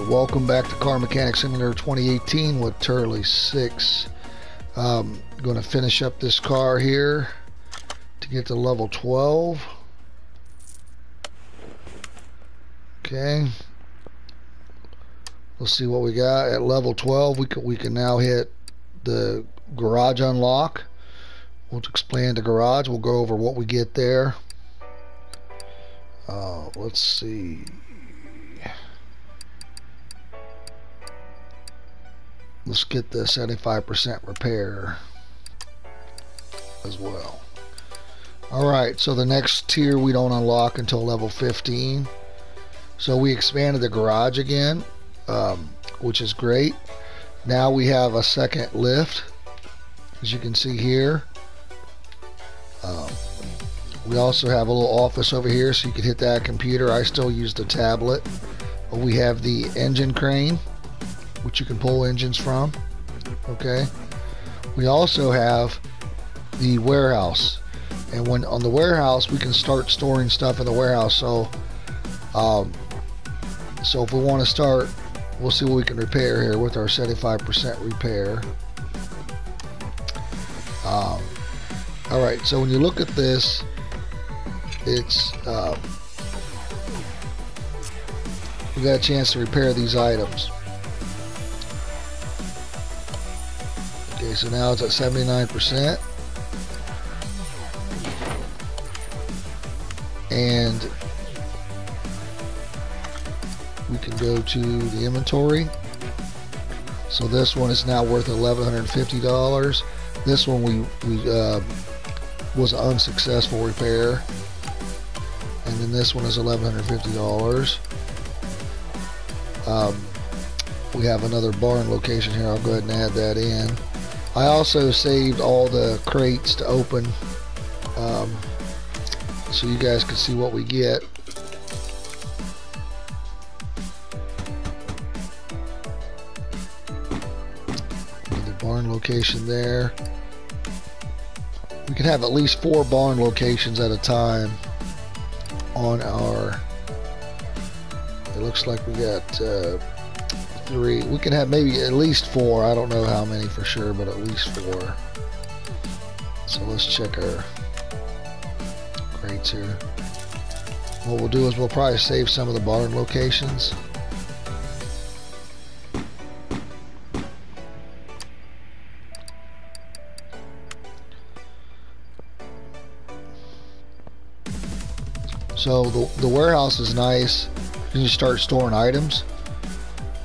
Welcome back to Car Mechanic Simulator 2018 with Turley 6. Going to finish up this car here to get to level 12. Okay. Let's see what we got at level 12. We can now hit the garage unlock. We'll expand the garage. We'll go over what we get there. Let's see. Let's get the 75% repair as well. Alright, so the next tier we don't unlock until level 15. So we expanded the garage again, which is great. Now we have a second lift, as you can see here. We also have a little office over here, so you can hit that computer. I still use the tablet. But we have the engine crane, which you can pull engines from. Okay. We also have the warehouse, and when on the warehouse we can start storing stuff in the warehouse. So if we want to start, we'll see what we can repair here with our 75% repair. Alright, so when you look at this, it's we got a chance to repair these items. Okay, so now it's at 79%. And we can go to the inventory. So this one is now worth $1,150. This one we was an unsuccessful repair. And then this one is $1,150. We have another barn location here. I'll go ahead and add that in. I also saved all the crates to open, so you guys can see what we get. The barn location there. We can have at least 4 barn locations at a time on our. It looks like we got 3. We can have maybe at least 4. I don't know how many for sure, but at least 4. So let's check our crates here. What we'll do is we'll probably save some of the barn locations. So the warehouse is nice. You can start storing items.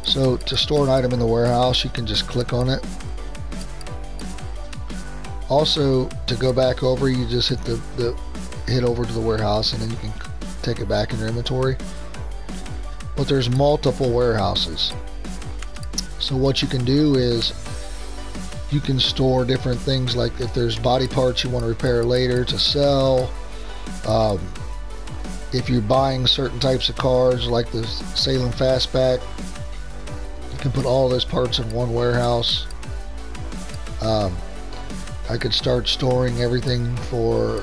So to store an item in the warehouse, you can just click on it. Also, to go back over, you just hit hit over to the warehouse, and then you can take it back in your inventory. But there's multiple warehouses. So what you can do is you can store different things, like if there's body parts you want to repair later to sell. If you're buying certain types of cars, like the Salem Fastback, you can put all those parts in one warehouse. I could start storing everything for,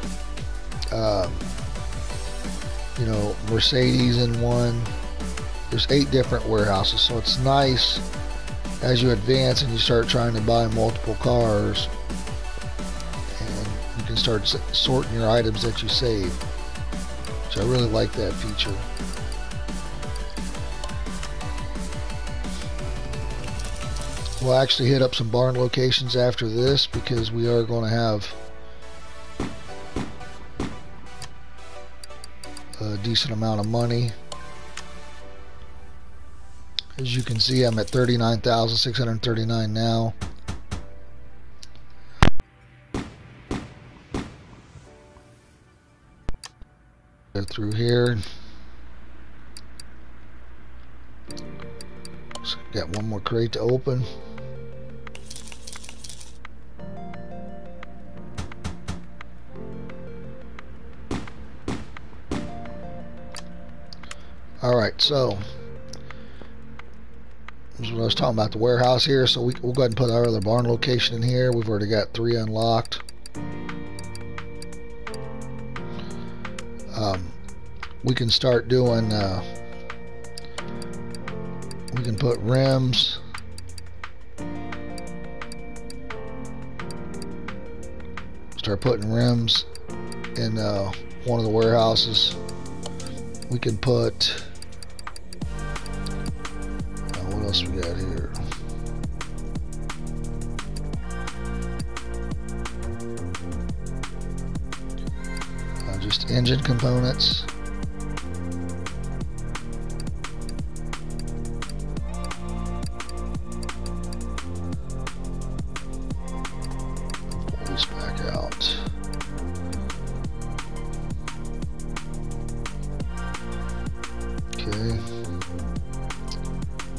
you know, Mercedes in one. There's 8 different warehouses, so it's nice as you advance and you start trying to buy multiple cars, and you can start sorting your items that you save. So I really like that feature. We'll actually hit up some barn locations after this, because we are going to have a decent amount of money. As you can see, I'm at $39,639 now. Go through here. So got one more crate to open. Alright, so this is what I was talking about, the warehouse here. So we'll go ahead and put our other barn location in here. We've already got 3 unlocked. We can start doing We can put rims. Start putting rims in one of the warehouses. We can put what else we got here? Just engine components. Pull this back out. Okay.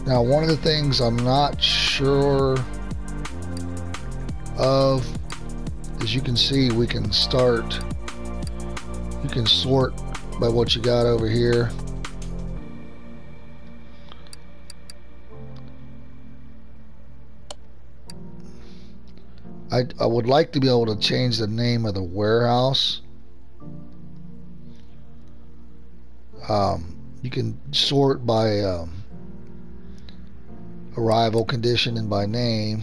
Now, one of the things I'm not sure of, as you can see, we can start. You can sort by what you got over here. I would like to be able to change the name of the warehouse. You can sort by arrival condition and by name,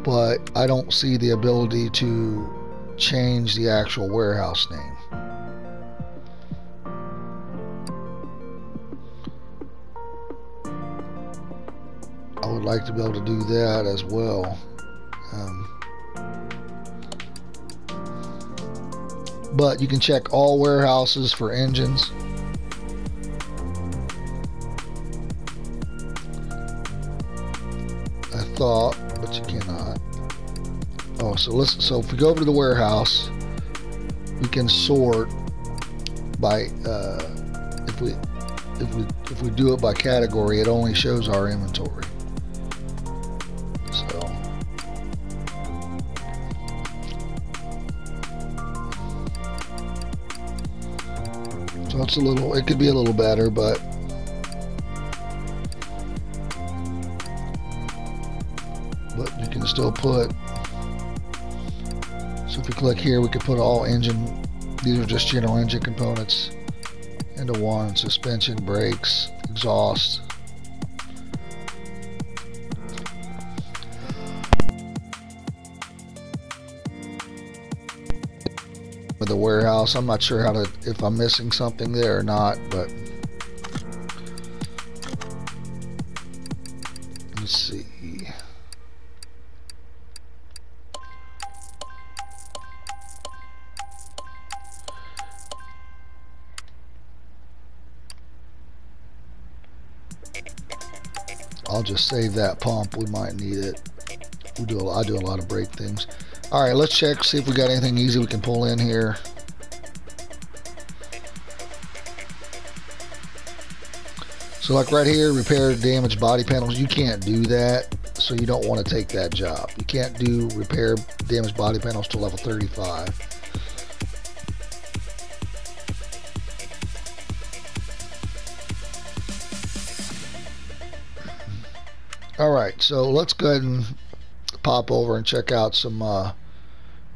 but I don't see the ability to change the actual warehouse name. I would like to be able to do that as well. But you can check all warehouses for engines. I thought, but you cannot. Oh, so if we go over to the warehouse, we can sort by if we do it by category, it only shows our inventory. So it's it could be a little better, but you can still put. So if we click here, we could put all engine, these are just general engine components, into one: suspension, brakes, exhaust. With the warehouse, I'm not sure if I'm missing something there or not, but let's see. I'll just save that pump. We might need it. I do a lot of brake things. All right, let's check, see if we got anything easy we can pull in here. So like right here, repair damaged body panels. You can't do that, so you don't want to take that job. You can't do repair damaged body panels to level 35. All right, so let's go ahead and pop over and check out some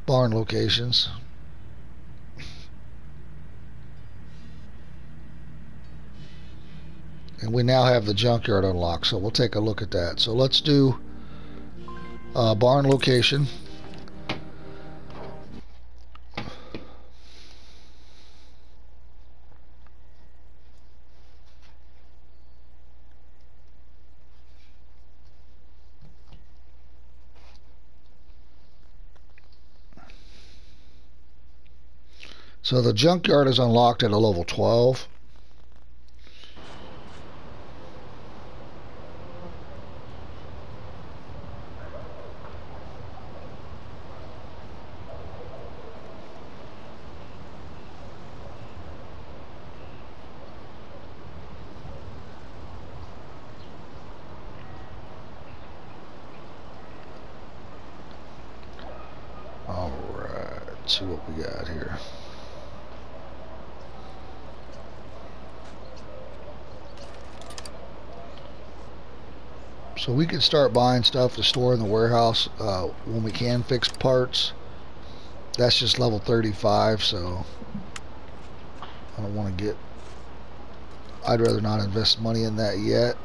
barn locations. And we now have the junkyard unlocked, so we'll take a look at that. So let's do barn location. So the junkyard is unlocked at a level 12. All right, let's see what we got here. So we can start buying stuff to store in the warehouse when we can fix parts. That's just level 35, so I don't want to get I'd rather not invest money in that yet.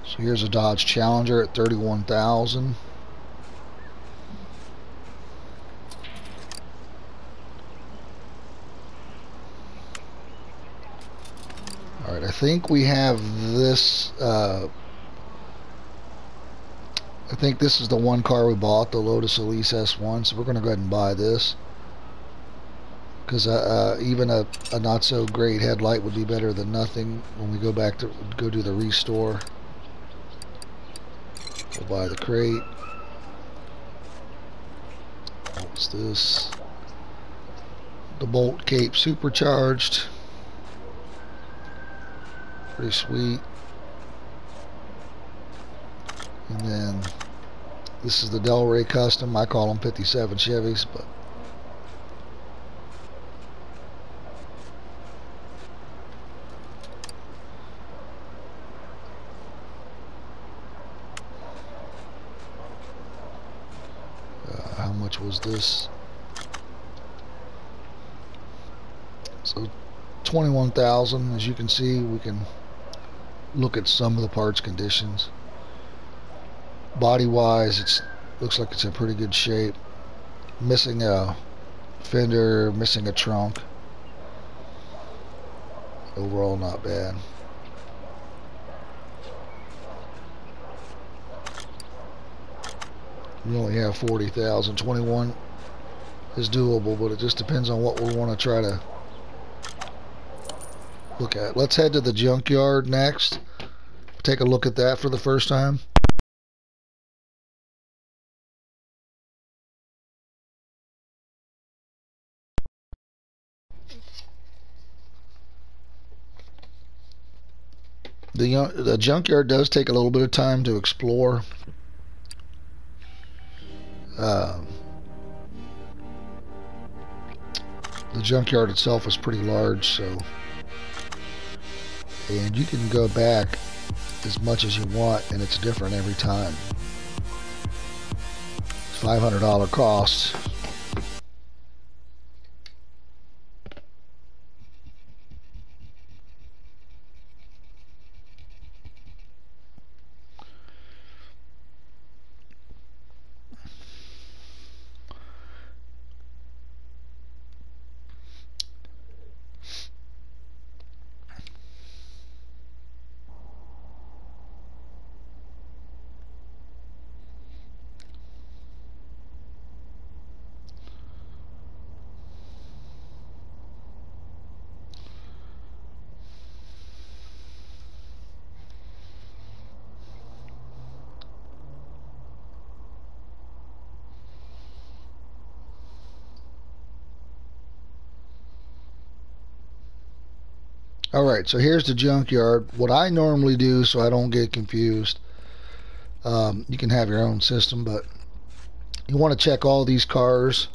So here's a Dodge Challenger at $31,000. Alright, I think we have this, I think this is the one car we bought, the Lotus Elise S1, so we're going to go ahead and buy this. Because even a not so great headlight would be better than nothing when we go back to go do the restore. We'll buy the crate. What's this? The Bolt Cape supercharged. Pretty sweet. And then this is the Delray Custom. I call them 57 Chevys, but how much was this? So 21,000. As you can see, we can look at some of the parts conditions. Body wise, it looks like it's in pretty good shape. Missing a fender, missing a trunk. Overall, not bad. We only have 40,000. 21 is doable, but it just depends on what we want to try to look at. Let's head to the junkyard next. Take a look at that for the first time. The junkyard does take a little bit of time to explore. The junkyard itself is pretty large, so, and you can go back as much as you want, and it's different every time. $500 cost. Alright, so here's the junkyard. What I normally do, so I don't get confused, you can have your own system, but you want to check all these cars,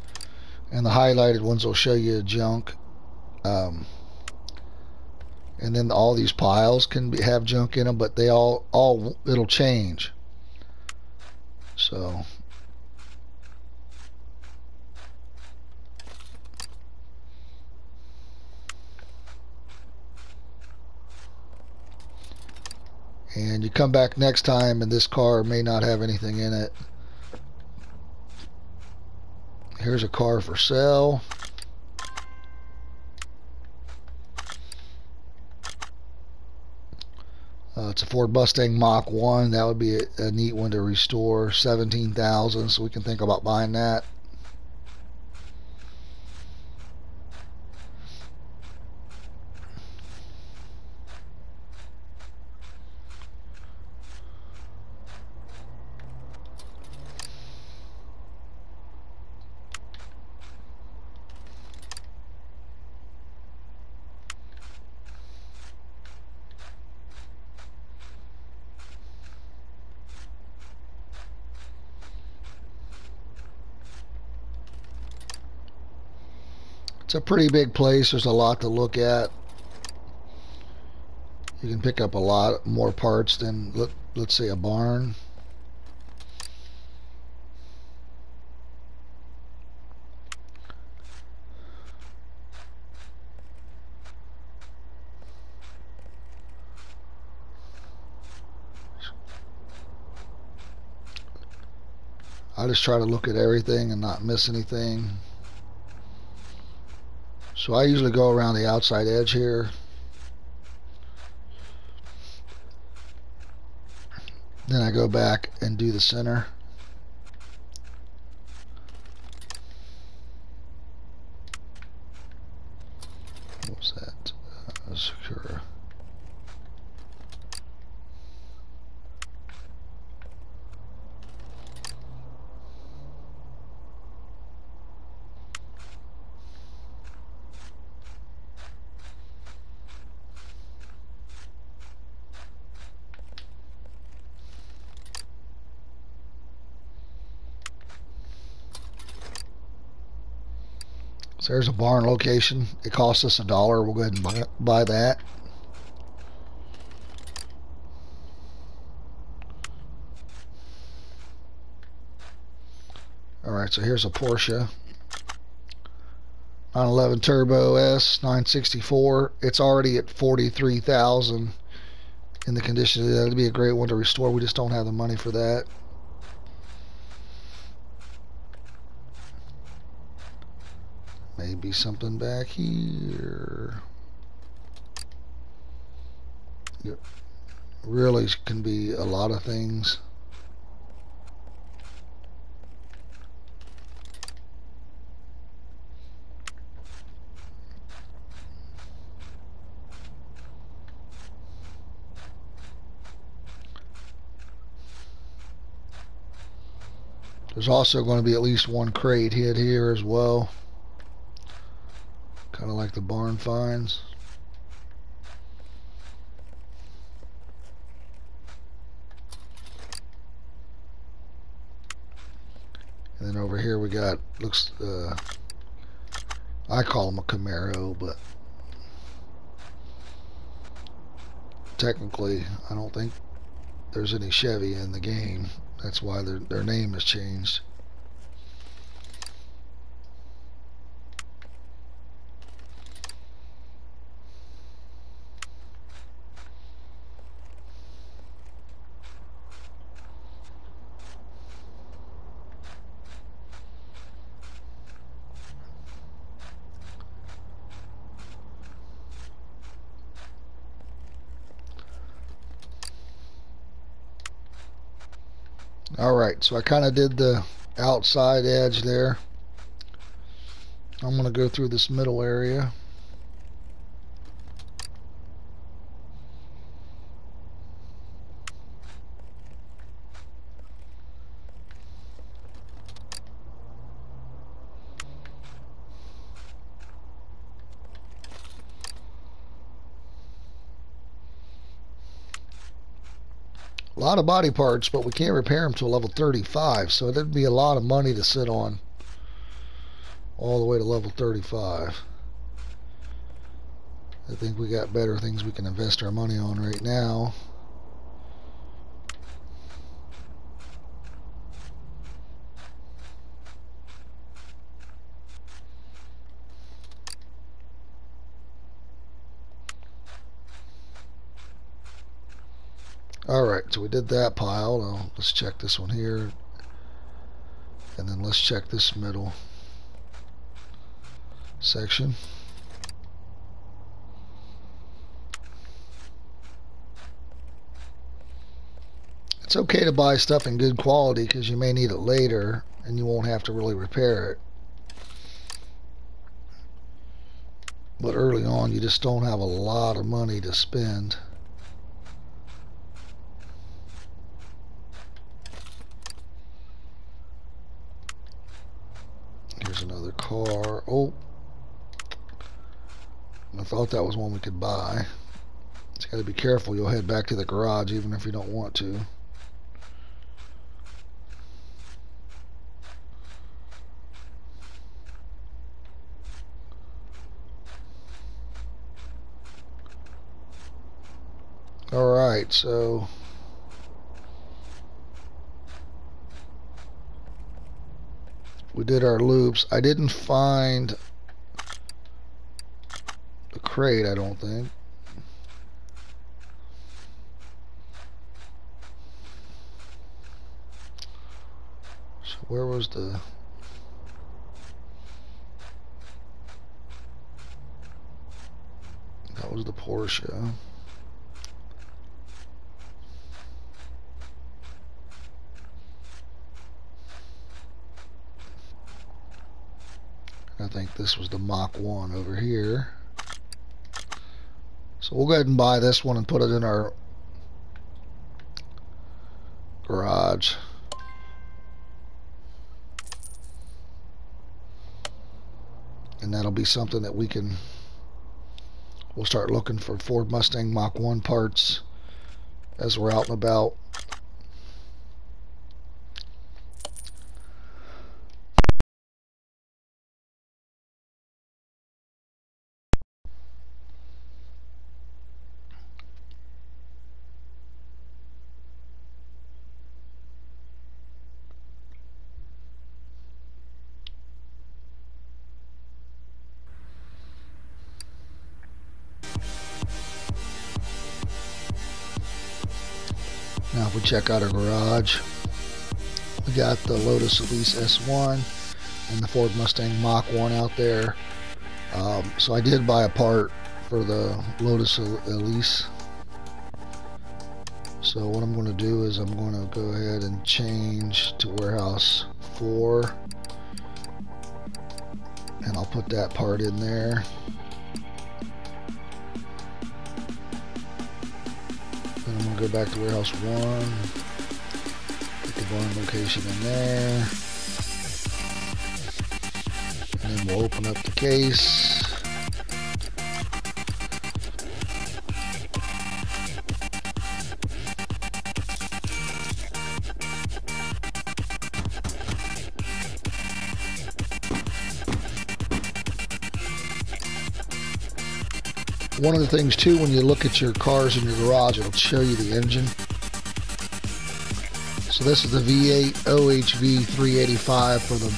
and the highlighted ones will show you junk. And then all these piles can have junk in them, but they all it'll change. So and you come back next time and this car may not have anything in it. Here's a car for sale. It's a Ford Mustang Mach 1. That would be a neat one to restore. 17,000, so we can think about buying that. It's a pretty big place. There's a lot to look at. You can pick up a lot more parts than, let's say, a barn. I just try to look at everything and not miss anything. So I usually go around the outside edge here. Then I go back and do the center. What was that? Secure. So there's a barn location. It costs us $1. We'll go ahead and buy that. Alright, so here's a Porsche 911 Turbo S 964. It's already at 43,000 in the condition of that. It'd be a great one to restore. We just don't have the money for that. Maybe something back here. It really can be a lot of things. There's also going to be at least one crate hid here as well. Kind of like the barn finds. And then over here we got, I call them a Camaro, but technically I don't think there's any Chevy in the game. That's why their name has changed. Alright, so I kind of did the outside edge there. I'm going to go through this middle area. A lot of body parts, but we can't repair them till level 35, so it'd be a lot of money to sit on all the way to level 35. I think we got better things we can invest our money on right now. Alright, so we did that pile. Now let's check this one here. And then let's check this middle section. It's okay to buy stuff in good quality because you may need it later and you won't have to really repair it. But early on you just don't have a lot of money to spend. Here's another car. Oh, I thought that was one we could buy. Just got to be careful. You'll head back to the garage even if you don't want to. Alright, so we did our loops. I didn't find the crate, I don't think. So where was the... That was the Porsche. I think this was the Mach 1 over here. So we'll go ahead and buy this one and put it in our garage. And that'll be something that we'll start looking for Ford Mustang Mach 1 parts as we're out and about. Now if we check out our garage, we got the Lotus Elise S1 and the Ford Mustang Mach 1 out there. So I did buy a part for the Lotus Elise. So what I'm going to do is I'm going to go ahead and change to warehouse 4. And I'll put that part in there. Then I'm going to go back to warehouse 1. Put the barn location in there. And then we'll open up the case. One of the things too, when you look at your cars in your garage, it'll show you the engine. So this is the V8 OHV 385 for the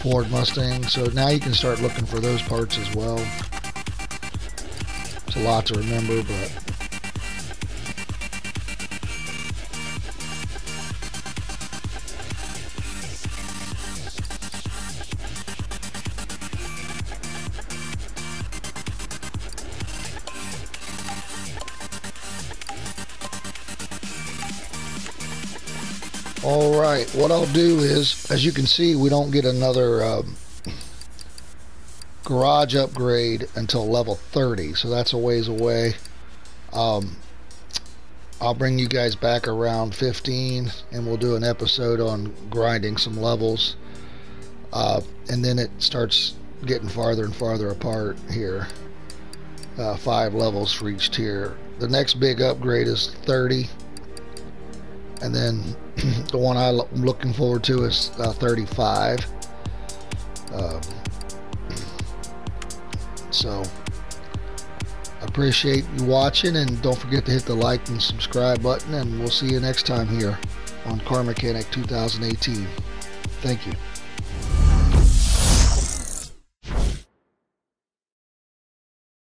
Ford Mustang. So now you can start looking for those parts as well. It's a lot to remember, but alright, what I'll do is, as you can see, we don't get another garage upgrade until level 30, so that's a ways away. I'll bring you guys back around 15 and we'll do an episode on grinding some levels, and then it starts getting farther and farther apart here. 5 levels reached here. The next big upgrade is 30, and then the one I'm looking forward to is 35. So I appreciate you watching, and don't forget to hit the like and subscribe button, and we'll see you next time here on Car Mechanic 2018. Thank you.